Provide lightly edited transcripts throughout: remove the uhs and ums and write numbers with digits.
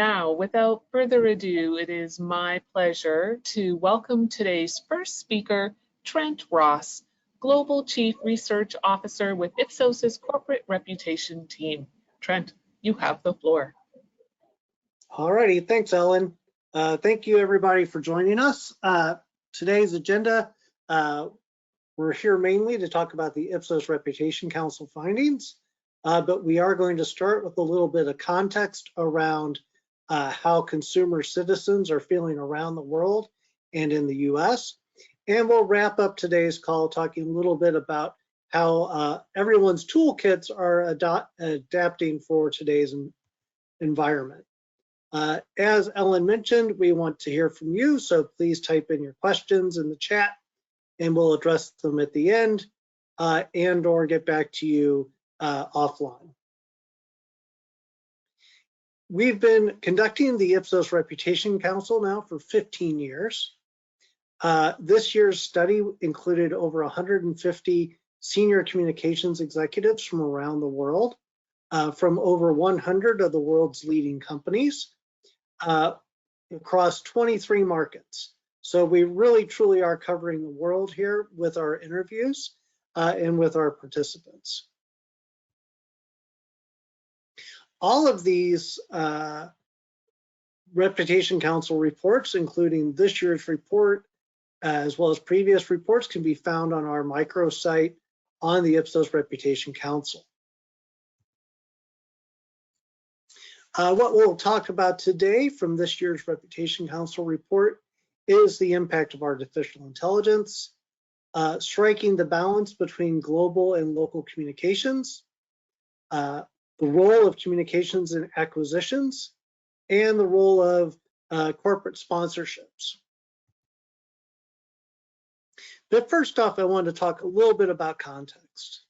now, without further ado, it is my pleasure to welcome today's first speaker, Trent Ross, Global Chief Research Officer with Ipsos's Corporate Reputation Team. Trent, you have the floor. All righty, thanks, Ellen. Thank you, everybody, for joining us. Today's agenda, we're here mainly to talk about the Ipsos Reputation Council findings, but we are going to start with a little bit of context around how consumer citizens are feeling around the world and in the US. And we'll wrap up today's call talking a little bit about how everyone's toolkits are adapting for today's environment. As Ellen mentioned, we want to hear from you, so please type in your questions in the chat and we'll address them at the end and or get back to you offline. We've been conducting the Ipsos Reputation Council now for 15 years. This year's study included over 150 senior communications executives from around the world, from over 100 of the world's leading companies, across 23 markets. So we really truly are covering the world here with our interviews and with our participants. All of these Reputation Council reports, including this year's report, as well as previous reports, can be found on our microsite on the Ipsos Reputation Council. What we'll talk about today from this year's Reputation Council report is the impact of artificial intelligence, striking the balance between global and local communications, the role of communications in acquisitions, and the role of corporate sponsorships. But first off, I wanted to talk a little bit about context.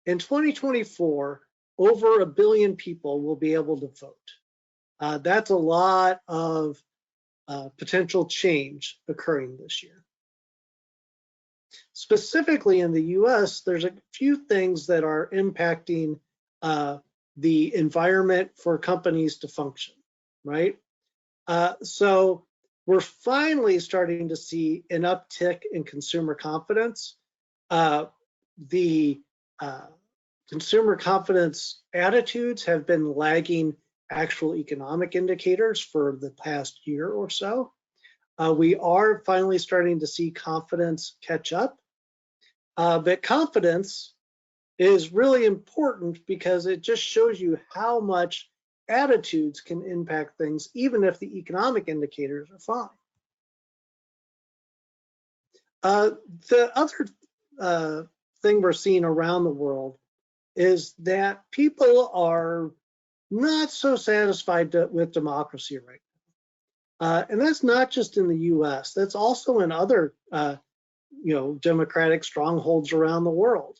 In 2024, over 1 billion people will be able to vote. That's a lot of potential change occurring this year. Specifically in the US, there's a few things that are impacting the environment for companies to function, right? So we're finally starting to see an uptick in consumer confidence. Consumer confidence attitudes have been lagging actual economic indicators for the past year or so. We are finally starting to see confidence catch up, but confidence is really important because it just shows you how much attitudes can impact things, even if the economic indicators are fine. The other thing we're seeing around the world is that people are not so satisfied with democracy right now. And that's not just in the US, that's also in other democratic strongholds around the world.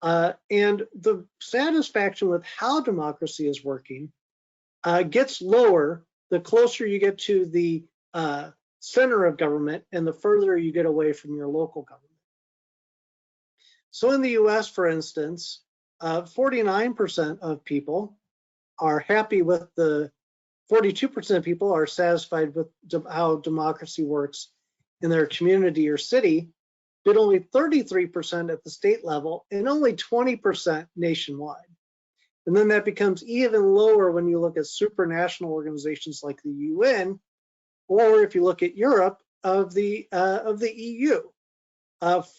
And the satisfaction with how democracy is working gets lower the closer you get to the center of government and the further you get away from your local government. So in the US, for instance, 49% of people are happy with 42% of people are satisfied with how democracy works in their community or city, but only 33% at the state level and only 20% nationwide. And then that becomes even lower when you look at supranational organizations like the UN, or if you look at Europe, of the EU.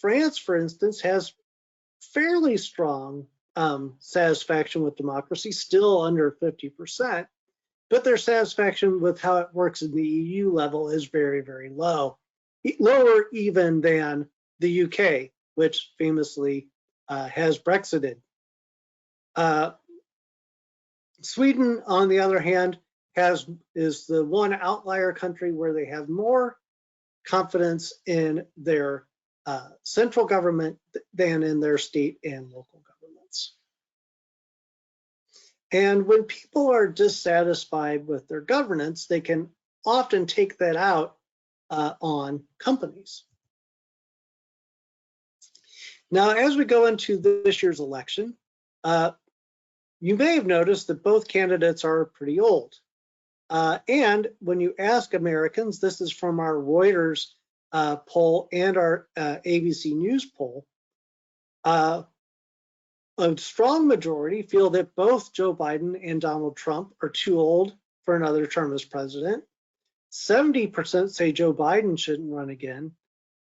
France, for instance, has fairly strong satisfaction with democracy, still under 50%, but their satisfaction with how it works in the EU level is very, very low, lower even than the UK, which famously has Brexited. Sweden, on the other hand, is the one outlier country where they have more confidence in their central government than in their state and local governments. And when people are dissatisfied with their governance, they can often take that out on companies. Now, as we go into this year's election, you may have noticed that both candidates are pretty old. And when you ask Americans, this is from our Reuters poll and our ABC News poll, a strong majority feel that both Joe Biden and Donald Trump are too old for another term as president. 70% say Joe Biden shouldn't run again,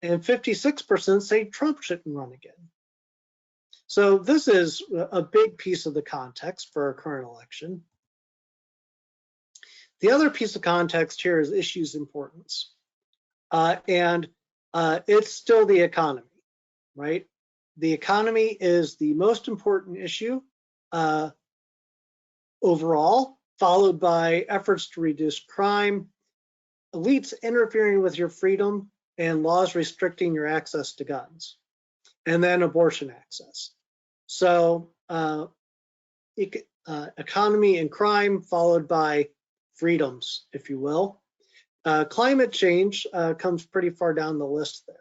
and 56% say Trump shouldn't run again. So this is a big piece of the context for our current election. The other piece of context here is issues importance. And it's still the economy, right? The economy is the most important issue overall, followed by efforts to reduce crime, elites interfering with your freedom, and laws restricting your access to guns, and then abortion access. So economy and crime, followed by freedoms, if you will. Climate change comes pretty far down the list there.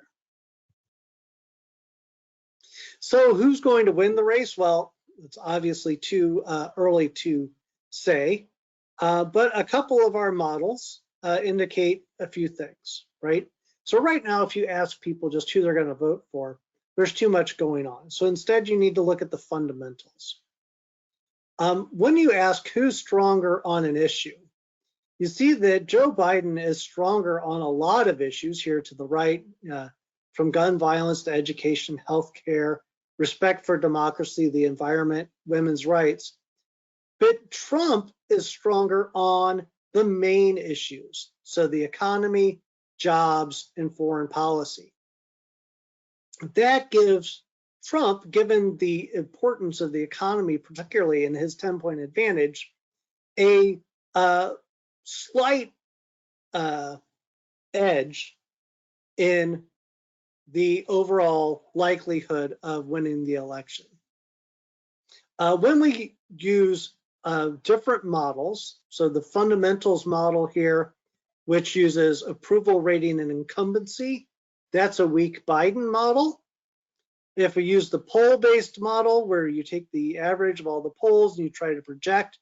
So who's going to win the race? Well, it's obviously too early to say, but a couple of our models indicate a few things, right? So right now, if you ask people just who they're going to vote for, there's too much going on. So instead, you need to look at the fundamentals. When you ask who's stronger on an issue, you see that Joe Biden is stronger on a lot of issues here to the right, from gun violence to education, healthcare, respect for democracy, the environment, women's rights. But Trump is stronger on the main issues, so the economy, jobs, and foreign policy. That gives Trump, given the importance of the economy, particularly in his 10-point advantage, a slight edge in the overall likelihood of winning the election. When we use different models, so the fundamentals model here, which uses approval rating and incumbency, that's a weak Biden model. If we use the poll-based model, where you take the average of all the polls and you try to project,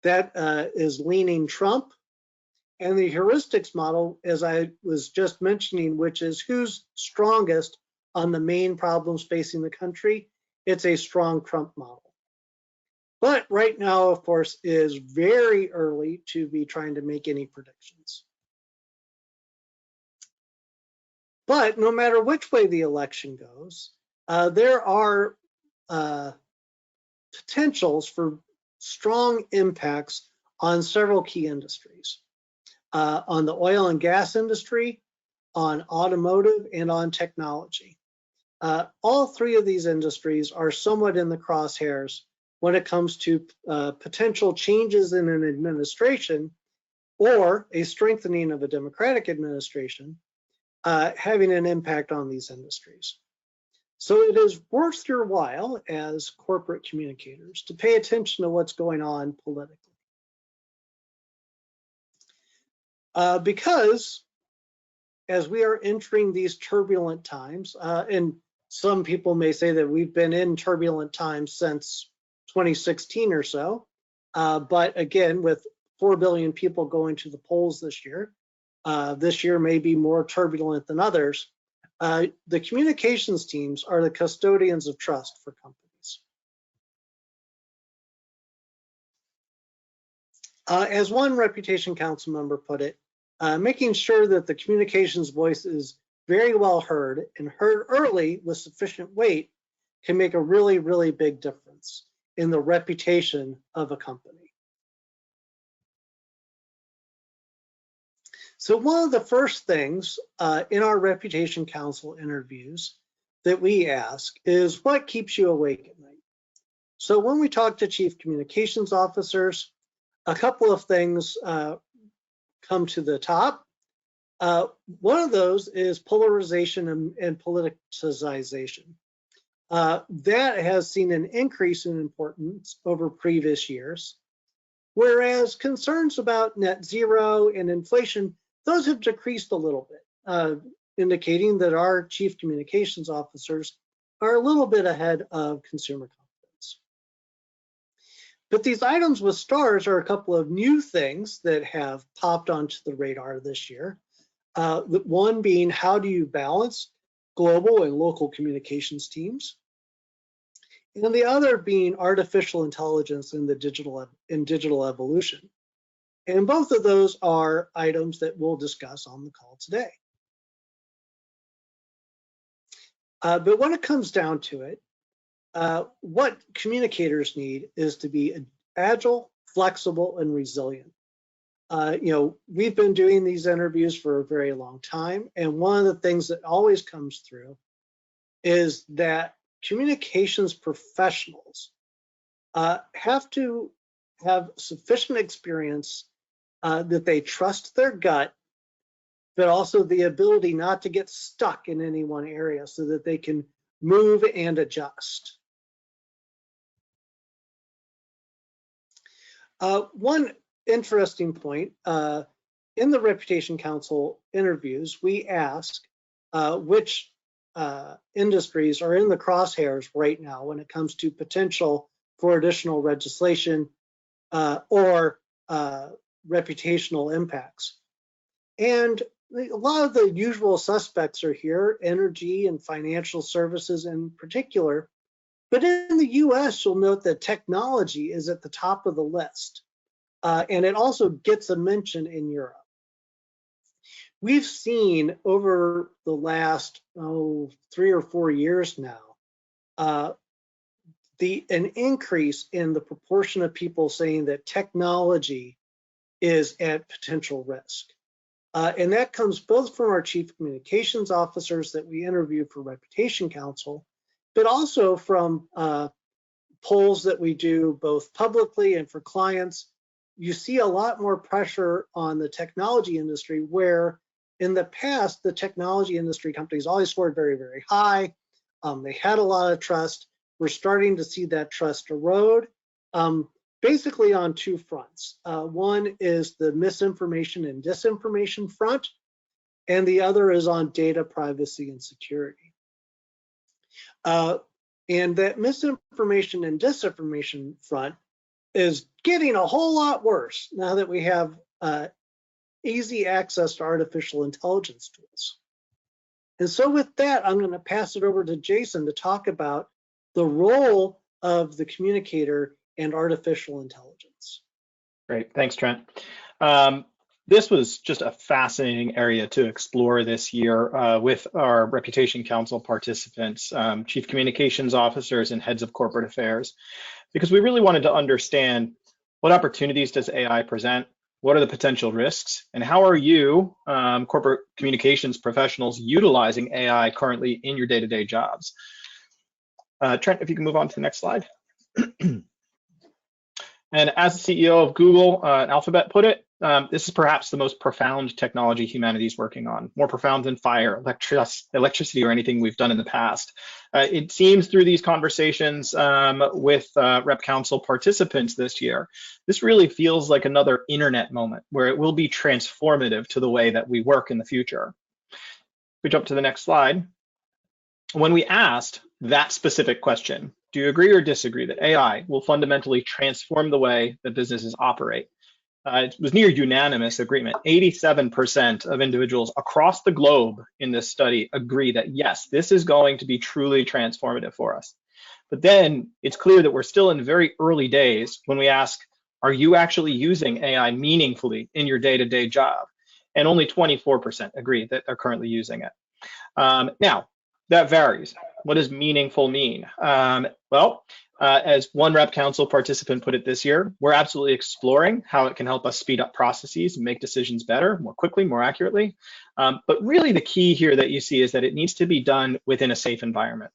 that is leaning Trump. And the heuristics model, as I was just mentioning, which is who's strongest on the main problems facing the country, it's a strong Trump model. But right now, of course, is very early to be trying to make any predictions. But no matter which way the election goes, there are potentials for strong impacts on several key industries. On the oil and gas industry, on automotive, and on technology. All three of these industries are somewhat in the crosshairs when it comes to potential changes in an administration or a strengthening of a Democratic administration having an impact on these industries. So it is worth your while as corporate communicators to pay attention to what's going on politically. Because as we are entering these turbulent times, and some people may say that we've been in turbulent times since 2016 or so, but again, with 4 billion people going to the polls this year may be more turbulent than others. The communications teams are the custodians of trust for companies. As one Reputation Council member put it, making sure that the communications voice is very well heard and heard early with sufficient weight can make a really, really big difference in the reputation of a company. So one of the first things in our Reputation Council interviews that we ask is, what keeps you awake at night? So when we talk to chief communications officers, a couple of things come to the top. One of those is polarization and politicization. That has seen an increase in importance over previous years, whereas concerns about net zero and inflation, those have decreased a little bit, indicating that our chief communications officers are a little bit ahead of consumer confidence. But these items with stars are a couple of new things that have popped onto the radar this year. One being, how do you balance global and local communications teams? And the other being artificial intelligence in digital evolution. And both of those are items that we'll discuss on the call today. But when it comes down to it, what communicators need is to be agile, flexible, and resilient. We've been doing these interviews for a very long time, and one of the things that always comes through is that communications professionals have to have sufficient experience that they trust their gut, but also the ability not to get stuck in any one area so that they can move and adjust. One interesting point, in the Reputation Council interviews, we ask which industries are in the crosshairs right now when it comes to potential for additional legislation or reputational impacts. And a lot of the usual suspects are here, energy and financial services in particular. But in the US, you'll note that technology is at the top of the list. And it also gets a mention in Europe. We've seen over the last 3 or 4 years now an increase in the proportion of people saying that technology is at potential risk. And that comes both from our chief communications officers that we interview for Reputation Council, but also from polls that we do both publicly and for clients. You see a lot more pressure on the technology industry, where in the past, the technology industry companies always scored very, very high. They had a lot of trust. We're starting to see that trust erode, basically on two fronts. One is the misinformation and disinformation front, and the other is on data privacy and security. And that misinformation and disinformation front is getting a whole lot worse now that we have easy access to artificial intelligence tools. And so with that, I'm going to pass it over to Jason to talk about the role of the communicator and artificial intelligence. Great, thanks, Trent. This was just a fascinating area to explore this year with our Reputation Council participants, chief communications officers, and heads of corporate affairs, because we really wanted to understand what opportunities does AI present, what are the potential risks, and how are you, corporate communications professionals, utilizing AI currently in your day-to-day jobs? Trent, if you can move on to the next slide. And as the CEO of Google and Alphabet put it, this is perhaps the most profound technology humanity is working on, more profound than fire, electricity, or anything we've done in the past. It seems through these conversations with Rep Council participants this year, this really feels like another internet moment where it will be transformative to the way that we work in the future. If we jump to the next slide. When we asked that specific question, do you agree or disagree that AI will fundamentally transform the way that businesses operate? It was near unanimous agreement. 87% of individuals across the globe in this study agree that yes, this is going to be truly transformative for us. But then it's clear that we're still in very early days when we ask, are you actually using AI meaningfully in your day-to-day job? And only 24% agree that they're currently using it. Now, that varies. What does meaningful mean? As one Rep Council participant put it this year, we're absolutely exploring how it can help us speed up processes and make decisions better, more quickly, more accurately. But really the key here that you see is that it needs to be done within a safe environment.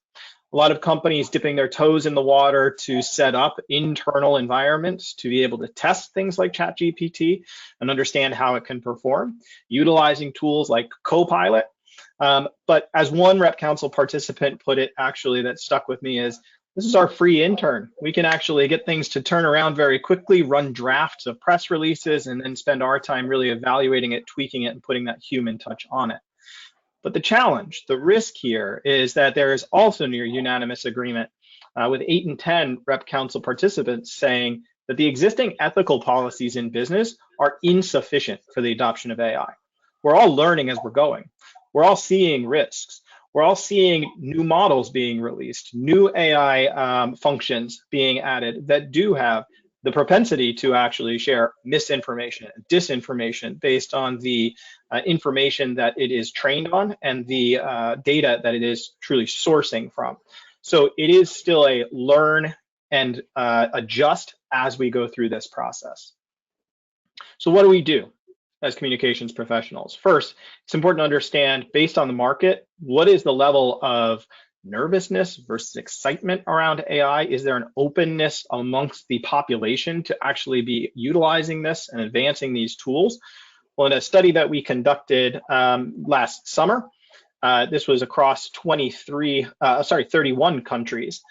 A lot of companies dipping their toes in the water to set up internal environments to be able to test things like ChatGPT and understand how it can perform, utilizing tools like Copilot. But as one Rep Council participant put it, actually, that stuck with me is, this is our free intern. We can actually get things to turn around very quickly, run drafts of press releases, and then spend our time really evaluating it, tweaking it, and putting that human touch on it. But the challenge, the risk here is that there is also near unanimous agreement with 8 in 10 Rep Council participants saying that the existing ethical policies in business are insufficient for the adoption of AI. We're all learning as we're going. We're all seeing risks. We're all seeing new models being released, new AI functions being added that do have the propensity to actually share misinformation and disinformation based on the information that it is trained on and the data that it is truly sourcing from. So it is still a learn and adjust as we go through this process. So what do we do as communications professionals? First, it's important to understand, based on the market, what is the level of nervousness versus excitement around AI? Is there an openness amongst the population to actually be utilizing this and advancing these tools? Well, in a study that we conducted last summer, this was across 31 countries.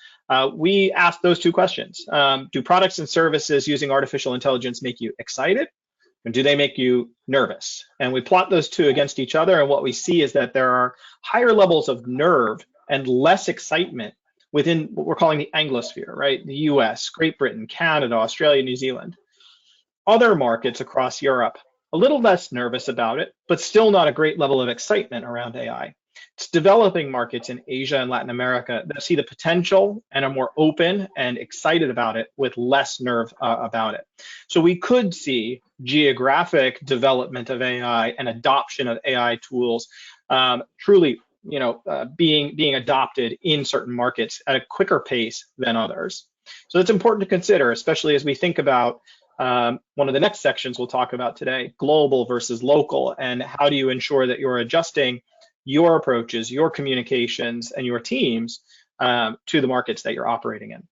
We asked those two questions. Do products and services using artificial intelligence make you excited? And do they make you nervous? And we plot those two against each other, and what we see is that there are higher levels of nerve and less excitement within what we're calling the Anglosphere, right? The US, Great Britain, Canada, Australia, New Zealand. Other markets across Europe, a little less nervous about it, but still not a great level of excitement around AI. It's developing markets in Asia and Latin America that see the potential and are more open and excited about it with less nerve about it. So we could see geographic development of AI and adoption of AI tools truly being adopted in certain markets at a quicker pace than others. So it's important to consider, especially as we think about one of the next sections we'll talk about today, global versus local, and how do you ensure that you're adjusting your approaches, your communications, and your teams to the markets that you're operating in.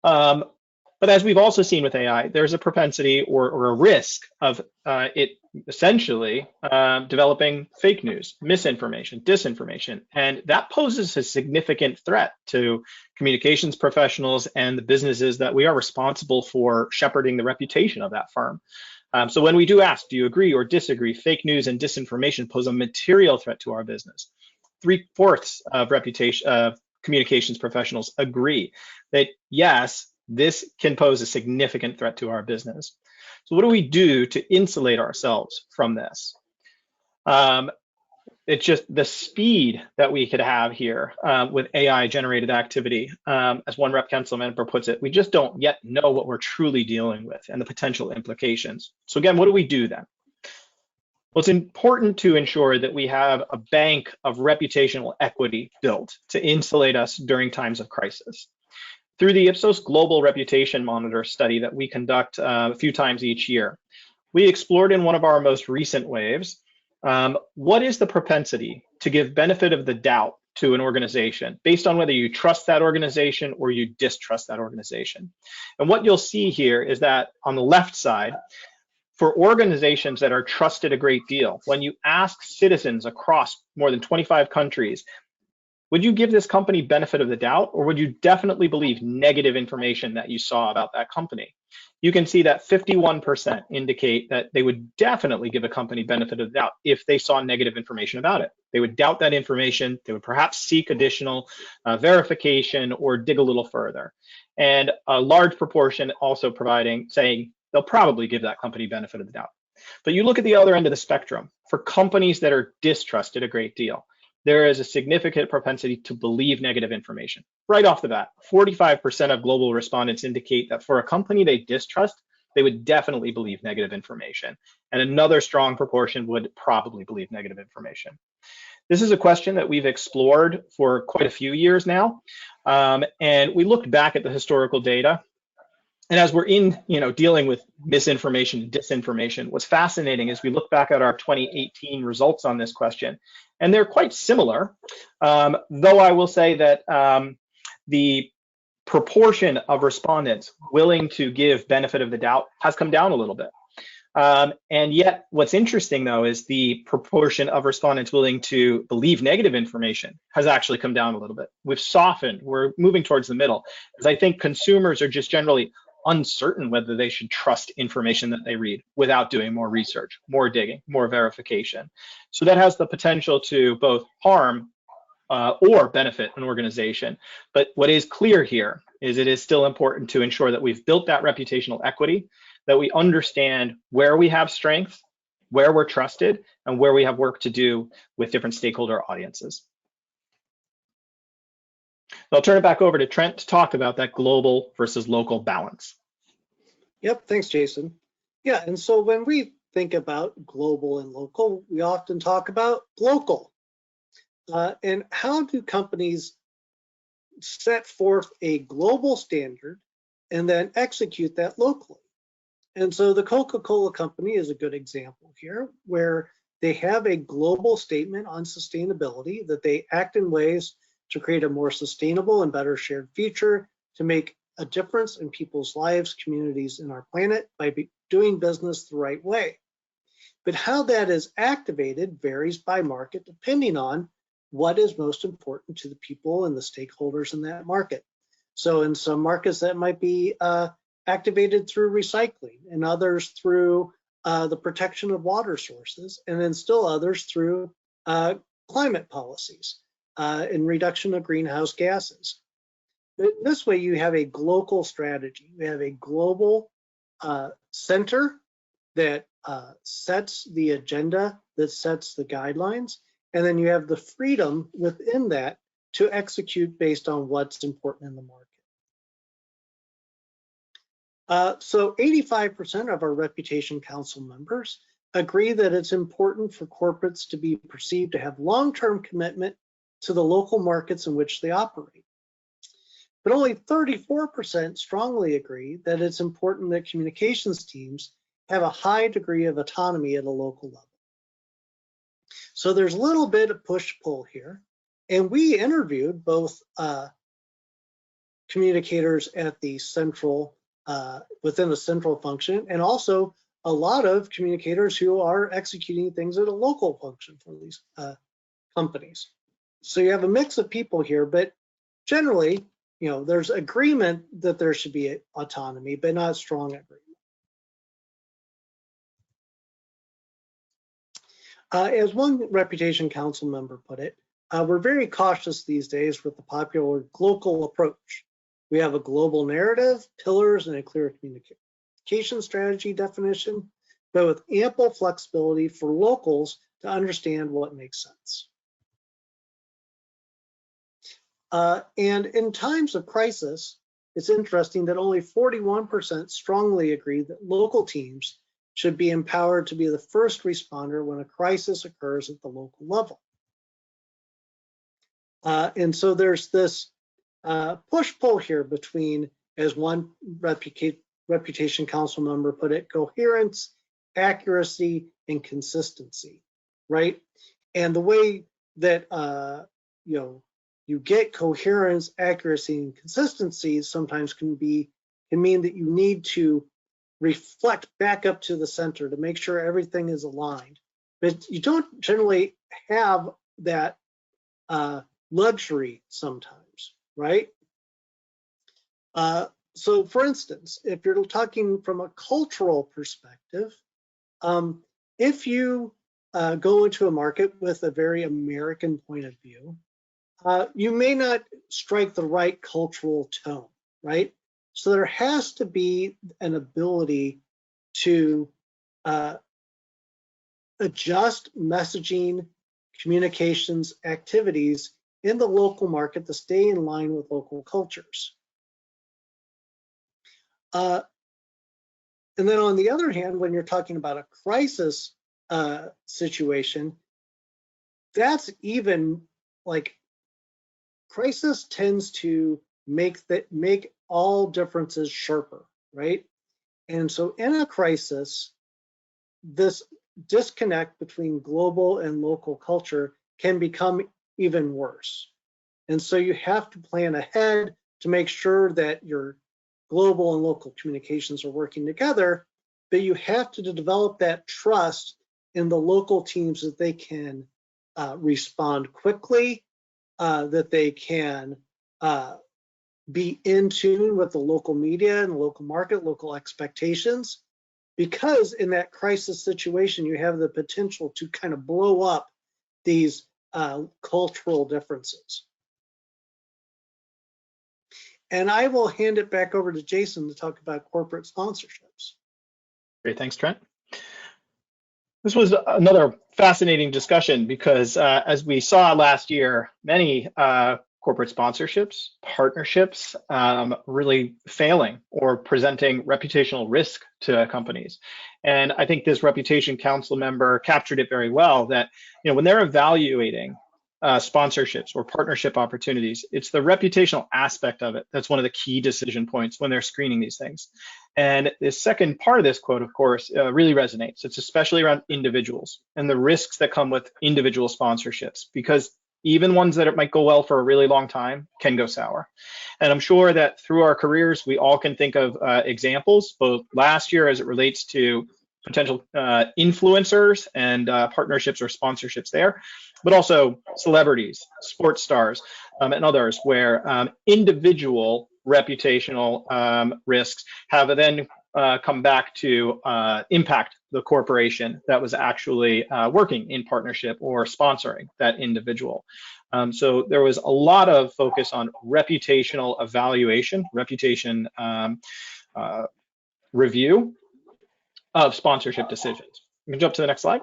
But as we've also seen with AI, there's a propensity or a risk of it essentially developing fake news, misinformation, disinformation, and that poses a significant threat to communications professionals and the businesses that we are responsible for shepherding the reputation of that firm. So when we do ask, do you agree or disagree, fake news and disinformation pose a material threat to our business. 3/4 of communications professionals agree that yes, this can pose a significant threat to our business. So what do we do to insulate ourselves from this? It's just the speed that we could have here with AI generated activity. As one rep council member puts it, we just don't yet know what we're truly dealing with and the potential implications. So again, what do we do then? Well, it's important to ensure that we have a bank of reputational equity built to insulate us during times of crisis. Through the Ipsos Global Reputation Monitor study that we conduct a few times each year, we explored in one of our most recent waves, what is the propensity to give benefit of the doubt to an organization based on whether you trust that organization or you distrust that organization. And what you'll see here is that on the left side, for organizations that are trusted a great deal, when you ask citizens across more than 25 countries, would you give this company benefit of the doubt, or would you definitely believe negative information that you saw about that company? You can see that 51% indicate that they would definitely give a company benefit of the doubt if they saw negative information about it. They would doubt that information. They would perhaps seek additional verification or dig a little further. And a large proportion also saying they'll probably give that company benefit of the doubt. But you look at the other end of the spectrum, for companies that are distrusted a great deal, there is a significant propensity to believe negative information. Right off the bat, 45% of global respondents indicate that for a company they distrust, they would definitely believe negative information. And another strong proportion would probably believe negative information. This is a question that we've explored for quite a few years now. And we looked back at the historical data. And as we're dealing with misinformation and disinformation, what's fascinating is we look back at our 2018 results on this question, and they're quite similar, though I will say that the proportion of respondents willing to give benefit of the doubt has come down a little bit. And yet what's interesting, though, is the proportion of respondents willing to believe negative information has actually come down a little bit. We've softened. We're moving towards the middle, as I think consumers are just generally uncertain whether they should trust information that they read without doing more research, more digging, more verification. So that has the potential to both harm or benefit an organization. But what is clear here is it is still important to ensure that we've built that reputational equity, that we understand where we have strength, where we're trusted, and where we have work to do with different stakeholder audiences. I'll turn it back over to Trent to talk about that global versus local balance. Yep, thanks, Jason. Yeah, and so when we think about global and local, we often talk about local. And how do companies set forth a global standard and then execute that locally? And so the Coca-Cola company is a good example here, where they have a global statement on sustainability, that they act in ways to create a more sustainable and better shared future, to make a difference in people's lives, communities, and our planet by doing business the right way. But how that is activated varies by market, depending on what is most important to the people and the stakeholders in that market. So in some markets that might be activated through recycling, and others through the protection of water sources, and then still others through climate policies and reduction of greenhouse gases. But this way you have a global strategy. You have a global center that sets the agenda, that sets the guidelines, and then you have the freedom within that to execute based on what's important in the market. So 85% of our Reputation Council members agree that it's important for corporates to be perceived to have long-term commitment to the local markets in which they operate. But only 34% strongly agree that it's important that communications teams have a high degree of autonomy at a local level. So there's a little bit of push-pull here. And we interviewed both communicators at the central, within the central function, and also a lot of communicators who are executing things at a local function for these companies. So you have a mix of people here, but generally, you know, there's agreement that there should be autonomy, but not strong agreement. As one Reputation Council member put it, we're very cautious these days with the popular local approach. We have a global narrative, pillars, and a clear communication strategy definition, but with ample flexibility for locals to understand what makes sense. And in times of crisis, it's interesting that only 41% strongly agree that local teams should be empowered to be the first responder when a crisis occurs at the local level. And so there's this push-pull here between, as one Reputation Council member put it, coherence, accuracy, and consistency, right? And the way that you know, you get coherence, accuracy, and consistency sometimes can mean that you need to reflect back up to the center to make sure everything is aligned. But you don't generally have that luxury sometimes, right? So for instance, if you're talking from a cultural perspective, if you go into a market with a very American point of view, you may not strike the right cultural tone, right? So there has to be an ability to adjust messaging, communications, activities in the local market to stay in line with local cultures. And then on the other hand, when you're talking about a crisis situation, that's even like, crisis tends to make all differences sharper, right? And so in a crisis, this disconnect between global and local culture can become even worse. And so you have to plan ahead to make sure that your global and local communications are working together, but you have to develop that trust in the local teams that they can respond quickly, that they can be in tune with the local media and the local market, local expectations, because in that crisis situation, you have the potential to kind of blow up these cultural differences. And I will hand it back over to Jason to talk about corporate sponsorships. Great, thanks, Trent. This was another fascinating discussion because as we saw last year, many corporate sponsorships, partnerships really failing or presenting reputational risk to companies. And I think this Reputation Council member captured it very well that, when they're evaluating sponsorships or partnership opportunities, it's the reputational aspect of it that's one of the key decision points when they're screening these things. And the second part of this quote, of course, really resonates. It's especially around individuals and the risks that come with individual sponsorships, because even ones that might go well for a really long time can go sour. And I'm sure that through our careers, we all can think of examples, both last year as it relates to potential influencers and partnerships or sponsorships there, but also celebrities, sports stars, and others where individual reputational risks have then come back to impact the corporation that was actually working in partnership or sponsoring that individual. So there was a lot of focus on reputational evaluation, reputation review of sponsorship decisions. We can jump to the next slide.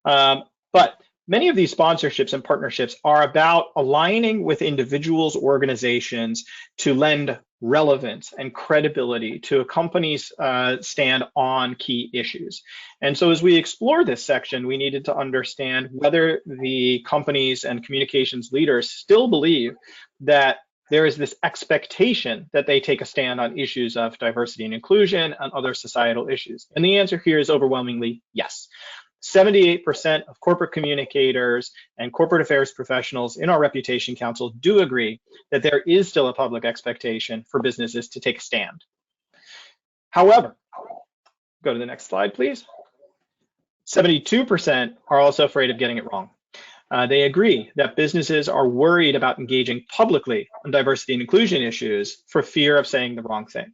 But many of these sponsorships and partnerships are about aligning with individuals, organizations to lend relevance and credibility to a company's stand on key issues. And so as we explore this section, we needed to understand whether the companies and communications leaders still believe that there is this expectation that they take a stand on issues of diversity and inclusion and other societal issues. And the answer here is overwhelmingly yes. 78% of corporate communicators and corporate affairs professionals in our Reputation Council do agree that there is still a public expectation for businesses to take a stand. However, go to the next slide, please. 72% are also afraid of getting it wrong. They agree that businesses are worried about engaging publicly on diversity and inclusion issues for fear of saying the wrong thing.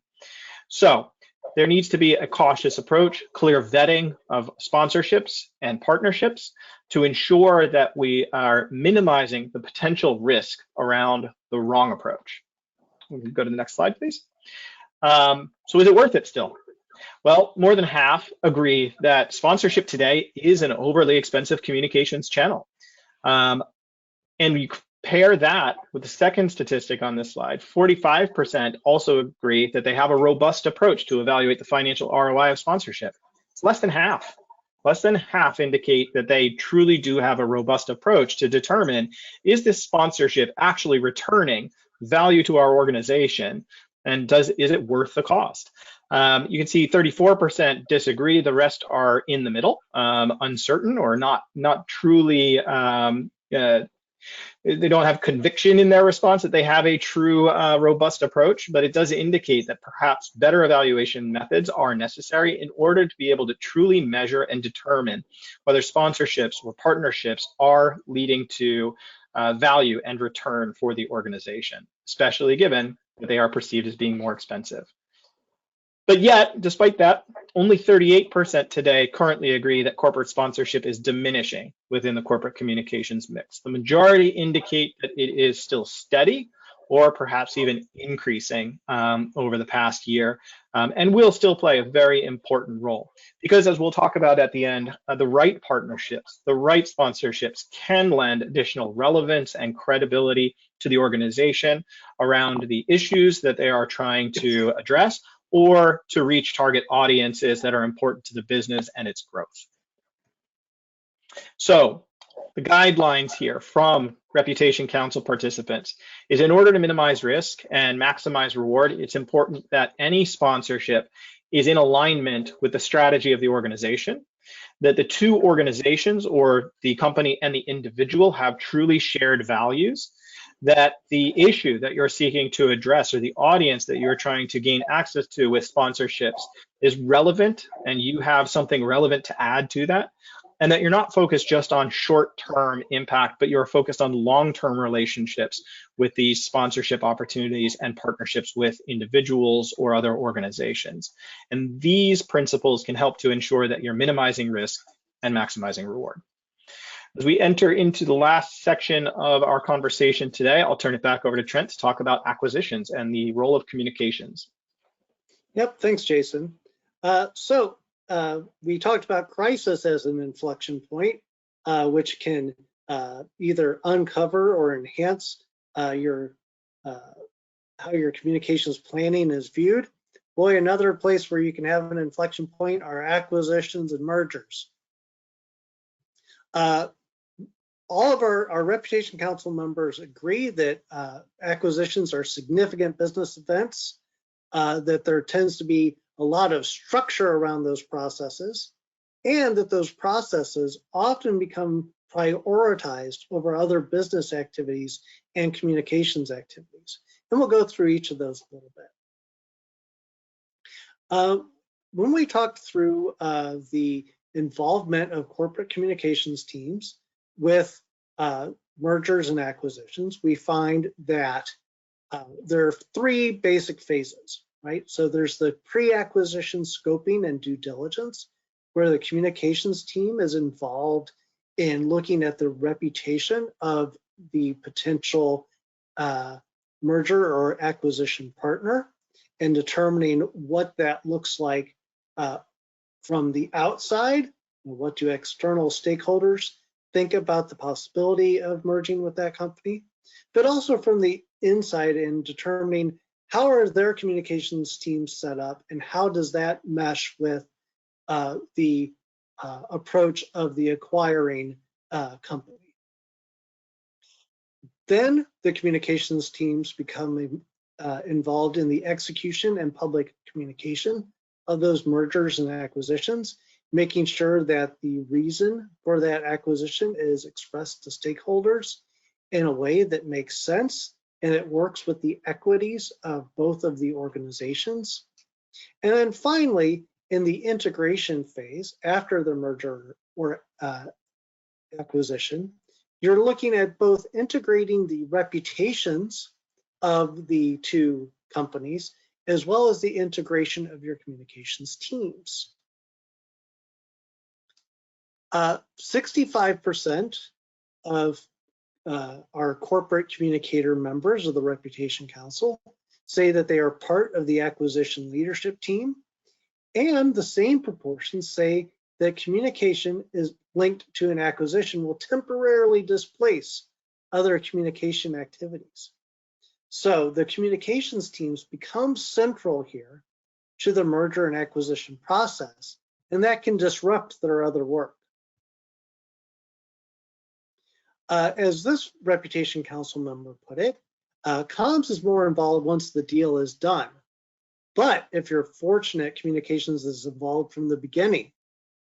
So there needs to be a cautious approach, clear vetting of sponsorships and partnerships to ensure that we are minimizing the potential risk around the wrong approach. We can go to the next slide, please. So is it worth it still? Well, more than half agree that sponsorship today is an overly expensive communications channel. And we pair that with the second statistic on this slide, 45% also agree that they have a robust approach to evaluate the financial ROI of sponsorship. It's less than half. Less than half indicate that they truly do have a robust approach to determine, is this sponsorship actually returning value to our organization, and is it worth the cost? You can see 34% disagree. The rest are in the middle, uncertain or not truly. They don't have conviction in their response that they have a true robust approach, but it does indicate that perhaps better evaluation methods are necessary in order to be able to truly measure and determine whether sponsorships or partnerships are leading to value and return for the organization, especially given that they are perceived as being more expensive. But yet, despite that, only 38% today currently agree that corporate sponsorship is diminishing within the corporate communications mix. The majority indicate that it is still steady or perhaps even increasing over the past year, and will still play a very important role. Because as we'll talk about at the end, the right partnerships, the right sponsorships can lend additional relevance and credibility to the organization around the issues that they are trying to address, or to reach target audiences that are important to the business and its growth. So the guidelines here from Reputation Council participants is, in order to minimize risk and maximize reward, it's important that any sponsorship is in alignment with the strategy of the organization, that the two organizations or the company and the individual have truly shared values, that the issue that you're seeking to address or the audience that you're trying to gain access to with sponsorships is relevant and you have something relevant to add to that, and that you're not focused just on short-term impact, but you're focused on long-term relationships with these sponsorship opportunities and partnerships with individuals or other organizations. And these principles can help to ensure that you're minimizing risk and maximizing reward. As we enter into the last section of our conversation today, I'll turn it back over to Trent to talk about acquisitions and the role of communications. Yep, thanks, Jason. We talked about crisis as an inflection point, which can either uncover or enhance how your communications planning is viewed. Boy, another place where you can have an inflection point are acquisitions and mergers. All of our Reputation Council members agree that acquisitions are significant business events, that there tends to be a lot of structure around those processes, and that those processes often become prioritized over other business activities and communications activities. And we'll go through each of those a little bit. When we talked through the involvement of corporate communications teams with mergers and acquisitions, we find that there are three basic phases, right? So there's the pre-acquisition scoping and due diligence, where the communications team is involved in looking at the reputation of the potential merger or acquisition partner and determining what that looks like from the outside. What do external stakeholders think about the possibility of merging with that company, but also from the inside in determining how are their communications teams set up and how does that mesh with the approach of the acquiring company. Then the communications teams become involved in the execution and public communication of those mergers and acquisitions, making sure that the reason for that acquisition is expressed to stakeholders in a way that makes sense and it works with the equities of both of the organizations. And then finally, in the integration phase, after the merger or acquisition, you're looking at both integrating the reputations of the two companies, as well as the integration of your communications teams. 65% of our corporate communicator members of the Reputation Council say that they are part of the acquisition leadership team, and the same proportion say that communication is linked to an acquisition will temporarily displace other communication activities. So the communications teams become central here to the merger and acquisition process, and that can disrupt their other work. As this Reputation Council member put it, comms is more involved once the deal is done. But if you're fortunate, communications is involved from the beginning.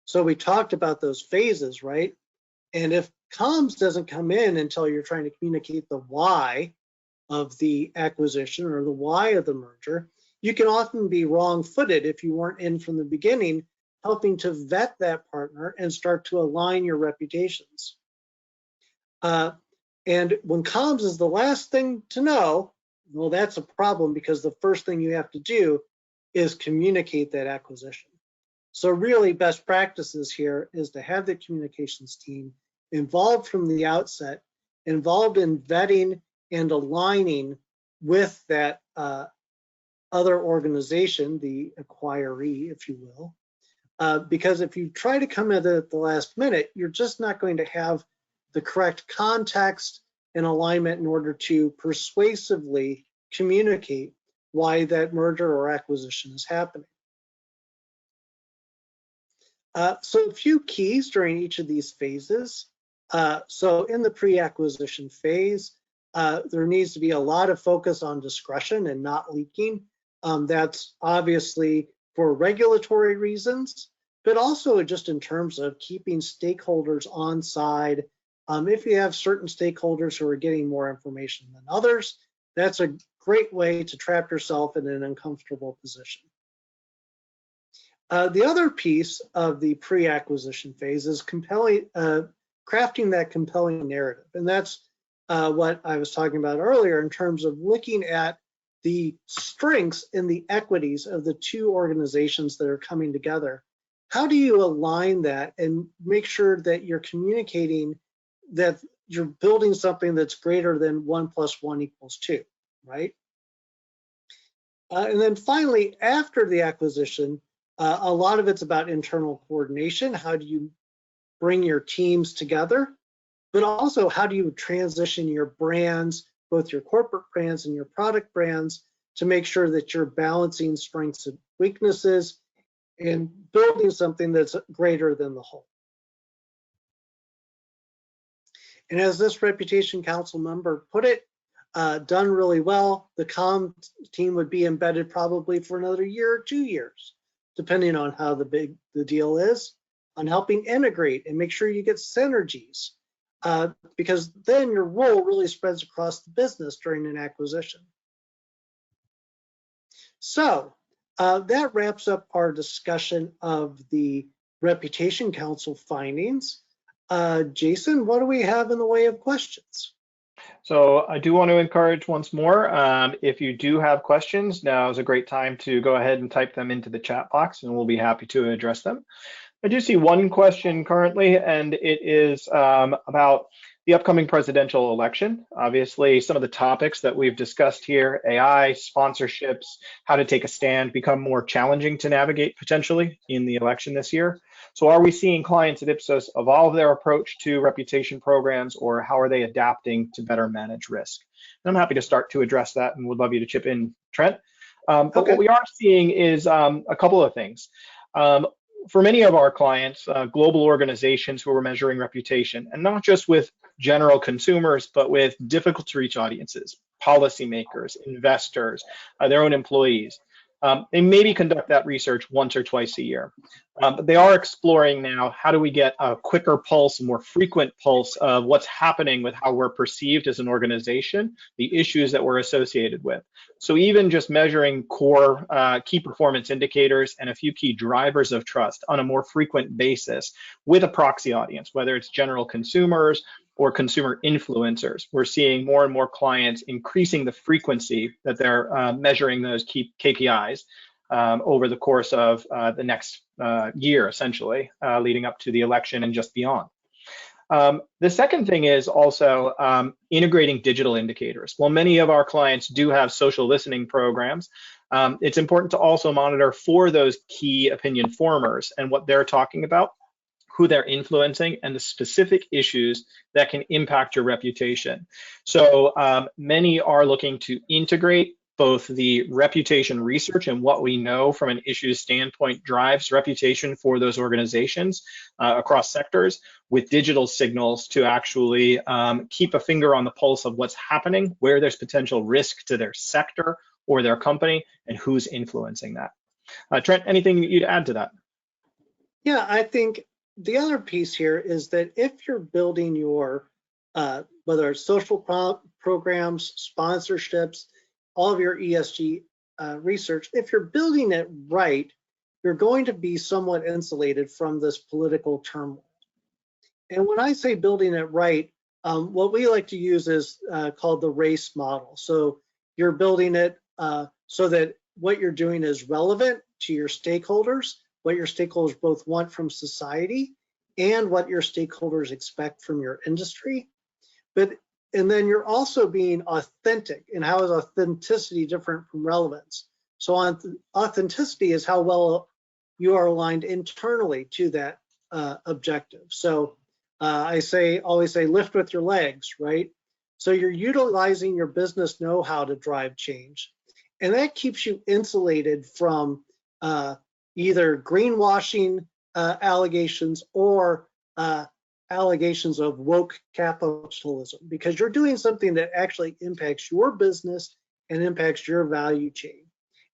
So we talked about those phases, right? And if comms doesn't come in until you're trying to communicate the why of the acquisition or the why of the merger, you can often be wrong-footed if you weren't in from the beginning, helping to vet that partner and start to align your reputations. And when comms is the last thing to know, well, that's a problem because the first thing you have to do is communicate that acquisition. So really best practices here is to have the communications team involved from the outset, involved in vetting and aligning with that other organization, the acquiree, if you will. Because if you try to come in at the last minute, you're just not going to have the correct context and alignment in order to persuasively communicate why that merger or acquisition is happening. So a few keys during each of these phases. So in the pre-acquisition phase, there needs to be a lot of focus on discretion and not leaking. That's obviously for regulatory reasons, but also just in terms of keeping stakeholders on side. If you have certain stakeholders who are getting more information than others, that's a great way to trap yourself in an uncomfortable position. The other piece of the pre-acquisition phase is crafting that compelling narrative. And that's what I was talking about earlier in terms of looking at the strengths and the equities of the two organizations that are coming together. How do you align that and make sure that you're communicating that you're building something that's greater than 1 + 1 = 2, right? And then finally, after the acquisition, a lot of it's about internal coordination. How do you bring your teams together? But also, how do you transition your brands, both your corporate brands and your product brands, to make sure that you're balancing strengths and weaknesses and building something that's greater than the whole? And as this Reputation Council member put it, done really well, the comm team would be embedded probably for another year or 2 years, depending on how big the deal is, on helping integrate and make sure you get synergies, because then your role really spreads across the business during an acquisition. So that wraps up our discussion of the Reputation Council findings. Jason, what do we have in the way of questions? So I do want to encourage once more, if you do have questions, now is a great time to go ahead and type them into the chat box, and we'll be happy to address them. I do see one question currently, and it is about the upcoming presidential election. Obviously, some of the topics that we've discussed here, AI, sponsorships, how to take a stand, become more challenging to navigate potentially in the election this year. So are we seeing clients at Ipsos evolve their approach to reputation programs, or how are they adapting to better manage risk? And I'm happy to start to address that and would love you to chip in, Trent. But Okay. what we are seeing is a couple of things. For many of our clients, global organizations who are measuring reputation, and not just with general consumers, but with difficult to reach audiences, policymakers, investors, their own employees. They maybe conduct that research once or twice a year. But they are exploring now, how do we get a quicker pulse, a more frequent pulse of what's happening with how we're perceived as an organization, the issues that we're associated with. So even just measuring core key performance indicators and a few key drivers of trust on a more frequent basis with a proxy audience, whether it's general consumers or consumer influencers. We're seeing more and more clients increasing the frequency that they're measuring those key KPIs over the course of the next year, essentially, leading up to the election and just beyond. The second thing is also integrating digital indicators. While many of our clients do have social listening programs, it's important to also monitor for those key opinion formers and what they're talking about, who they're influencing, and the specific issues that can impact your reputation. So many are looking to integrate both the reputation research and what we know from an issues standpoint drives reputation for those organizations across sectors with digital signals to actually keep a finger on the pulse of what's happening, where there's potential risk to their sector or their company, and who's influencing that. Trent, anything you'd add to that? Yeah, I think the other piece here is that if you're building your, whether it's social programs, sponsorships, all of your ESG research, if you're building it right, you're going to be somewhat insulated from this political turmoil. And when I say building it right, what we like to use is called the race model. So you're building it so that what you're doing is relevant to your stakeholders, what your stakeholders both want from society and what your stakeholders expect from your industry. And then you're also being authentic. And how is authenticity different from relevance? So authenticity is how well you are aligned internally to that objective. So I always say, lift with your legs, right? So you're utilizing your business know-how to drive change. And that keeps you insulated from either greenwashing allegations or allegations of woke capitalism, because you're doing something that actually impacts your business and impacts your value chain.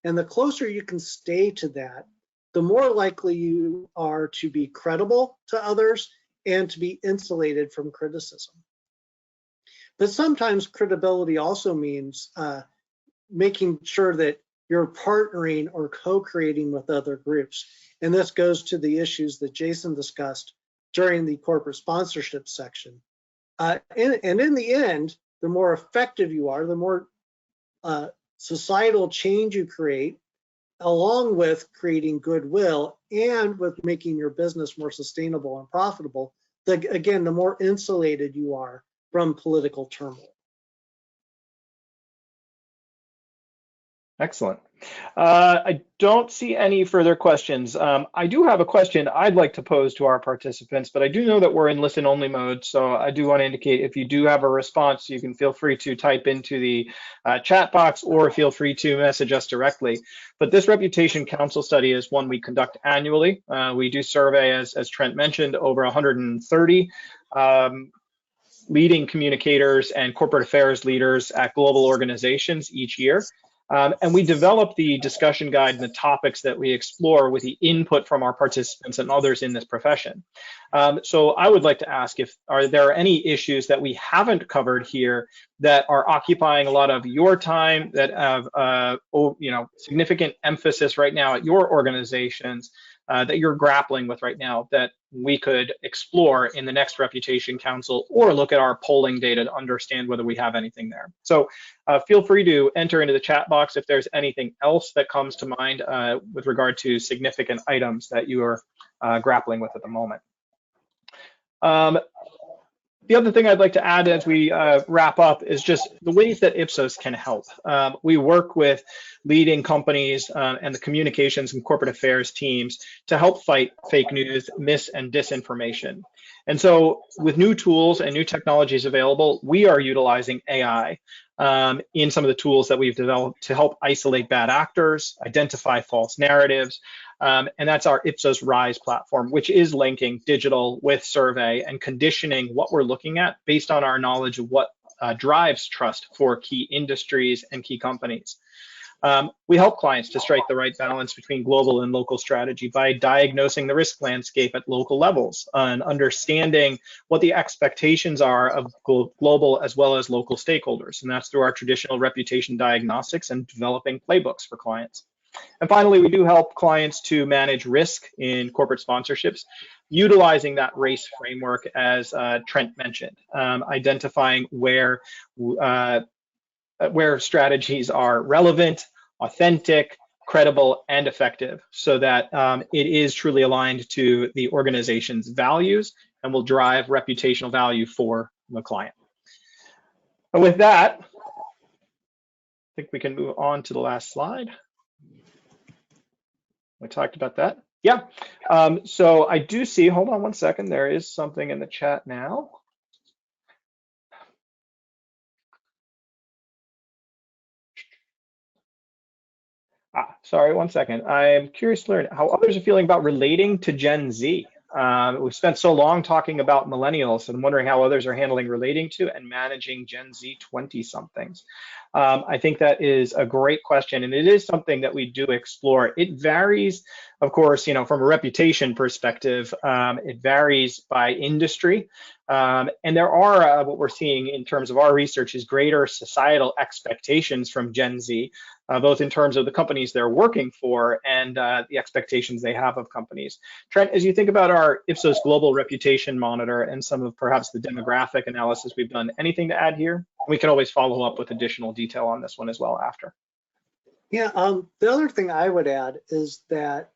And the closer you can stay to that, the more likely you are to be credible to others and to be insulated from criticism. But sometimes credibility also means making sure that you're partnering or co-creating with other groups. And this goes to the issues that Jason discussed during the corporate sponsorship section. And in the end, the more effective you are, the more societal change you create, along with creating goodwill and with making your business more sustainable and profitable, again, the more insulated you are from political turmoil. Excellent. I don't see any further questions. I do have a question I'd like to pose to our participants, but I do know that we're in listen only mode. So I do want to indicate if you do have a response, you can feel free to type into the chat box or feel free to message us directly. But this Reputation Council study is one we conduct annually. We do survey, as Trent mentioned, over 130 leading communicators and corporate affairs leaders at global organizations each year. And we develop the discussion guide and the topics that we explore with the input from our participants and others in this profession. So I would like to ask if are there any issues that we haven't covered here that are occupying a lot of your time, that have significant emphasis right now at your organizations, that you're grappling with right now, that we could explore in the next Reputation Council, or look at our polling data to understand whether we have anything there. So feel free to enter into the chat box if there's anything else that comes to mind with regard to significant items that you are grappling with at the moment. The other thing I'd like to add as we wrap up is just the ways that Ipsos can help. We work with leading companies and the communications and corporate affairs teams to help fight fake news, mis and disinformation. And so with new tools and new technologies available, we are utilizing AI in some of the tools that we've developed to help isolate bad actors, identify false narratives, and that's our Ipsos Rise platform, which is linking digital with survey and conditioning what we're looking at based on our knowledge of what drives trust for key industries and key companies. We help clients to strike the right balance between global and local strategy by diagnosing the risk landscape at local levels and understanding what the expectations are of global as well as local stakeholders. And that's through our traditional reputation diagnostics and developing playbooks for clients. And finally, we do help clients to manage risk in corporate sponsorships, utilizing that race framework, as Trent mentioned, identifying where strategies are relevant, authentic, credible, and effective, so that it is truly aligned to the organization's values and will drive reputational value for the client. And with that, I think we can move on to the last slide. We talked about that. Yeah. So I do see, hold on one second, there is something in the chat now. Sorry, one second. I am curious to learn how others are feeling about relating to Gen Z. We've spent so long talking about millennials, and I'm wondering how others are handling relating to and managing Gen Z 20-somethings. I think that is a great question, and it is something that we do explore. It varies, of course, from a reputation perspective. It varies by industry, and there are what we're seeing in terms of our research is greater societal expectations from Gen Z, both in terms of the companies they're working for and the expectations they have of companies. Trent, as you think about our Ipsos Global Reputation Monitor and some of perhaps the demographic analysis we've done, anything to add here? We can always follow up with additional detail on this one as well after. Yeah, the other thing I would add is that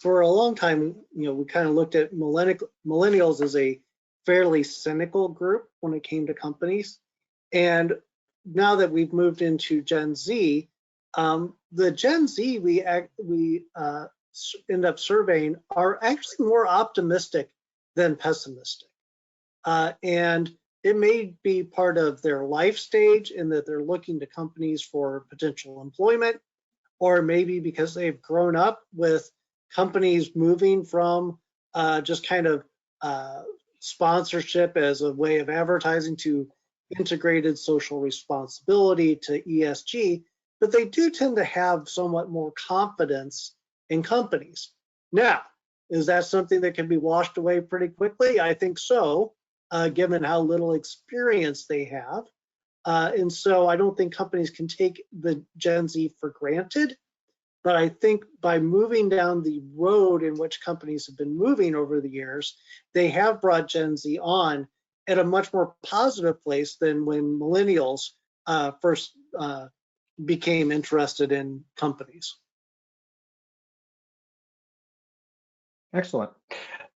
for a long time, we kind of looked at millennials as a fairly cynical group when it came to companies. And now that we've moved into Gen Z, the Gen Z we end up surveying are actually more optimistic than pessimistic. And it may be part of their life stage in that they're looking to companies for potential employment, or maybe because they've grown up with companies moving from just kind of sponsorship as a way of advertising to integrated social responsibility to ESG, but they do tend to have somewhat more confidence in companies. Now, is that something that can be washed away pretty quickly? I think so, given how little experience they have. And so I don't think companies can take the Gen Z for granted, but I think by moving down the road in which companies have been moving over the years, they have brought Gen Z on at a much more positive place than when millennials first became interested in companies. Excellent.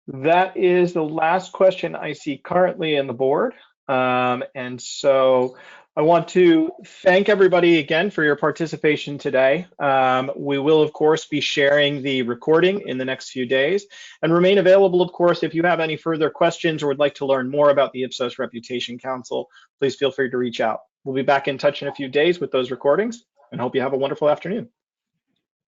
That is the last question I see currently in the board. And so I want to thank everybody again for your participation today. We will, of course, be sharing the recording in the next few days and remain available, of course, if you have any further questions or would like to learn more about the Ipsos Reputation Council, please feel free to reach out. We'll be back in touch in a few days with those recordings and hope you have a wonderful afternoon.